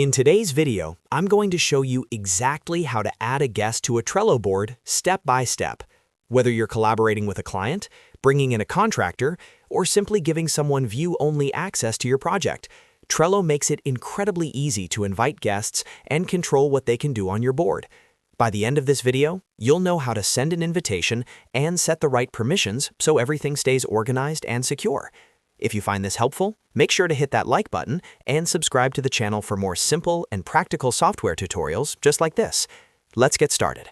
In today's video, I'm going to show you exactly how to add a guest to a Trello board step by step. Whether you're collaborating with a client, bringing in a contractor, or simply giving someone view-only access to your project, Trello makes it incredibly easy to invite guests and control what they can do on your board. By the end of this video, you'll know how to send an invitation and set the right permissions so everything stays organized and secure. If you find this helpful, make sure to hit that like button and subscribe to the channel for more simple and practical software tutorials just like this. Let's get started.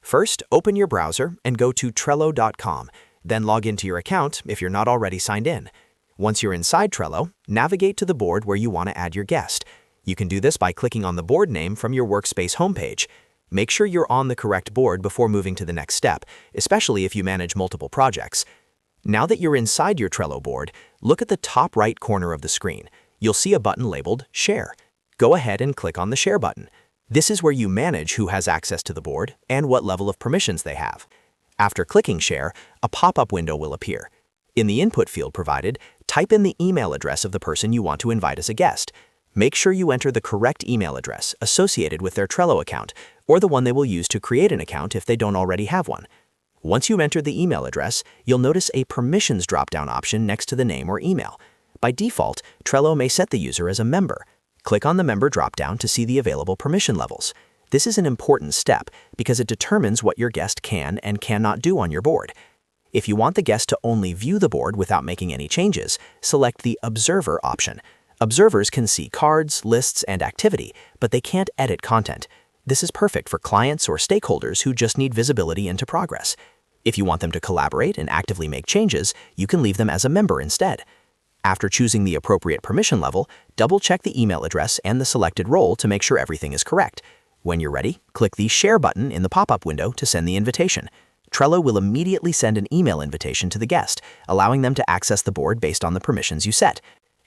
First, open your browser and go to Trello.com, then log into your account if you're not already signed in. Once you're inside Trello, navigate to the board where you want to add your guest. You can do this by clicking on the board name from your workspace homepage. Make sure you're on the correct board before moving to the next step, especially if you manage multiple projects. Now that you're inside your Trello board, look at the top right corner of the screen. You'll see a button labeled Share. Go ahead and click on the Share button. This is where you manage who has access to the board and what level of permissions they have. After clicking Share, a pop-up window will appear. In the input field provided, type in the email address of the person you want to invite as a guest. Make sure you enter the correct email address associated with their Trello account, or the one they will use to create an account if they don't already have one. Once you enter the email address, you'll notice a Permissions drop-down option next to the name or email. By default, Trello may set the user as a member. Click on the Member drop-down to see the available permission levels. This is an important step because it determines what your guest can and cannot do on your board. If you want the guest to only view the board without making any changes, select the Observer option. Observers can see cards, lists, and activity, but they can't edit content. This is perfect for clients or stakeholders who just need visibility into progress. If you want them to collaborate and actively make changes, you can leave them as a member instead. After choosing the appropriate permission level, double-check the email address and the selected role to make sure everything is correct. When you're ready, click the Share button in the pop-up window to send the invitation. Trello will immediately send an email invitation to the guest, allowing them to access the board based on the permissions you set.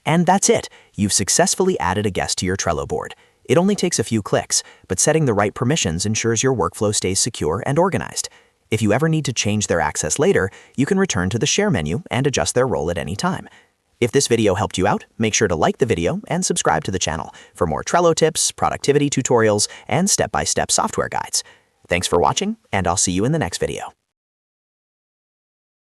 And that's it! You've successfully added a guest to your Trello board. It only takes a few clicks, but setting the right permissions ensures your workflow stays secure and organized. If you ever need to change their access later, you can return to the Share menu and adjust their role at any time. If this video helped you out, make sure to like the video and subscribe to the channel for more Trello tips, productivity tutorials, and step-by-step software guides. Thanks for watching, and I'll see you in the next video.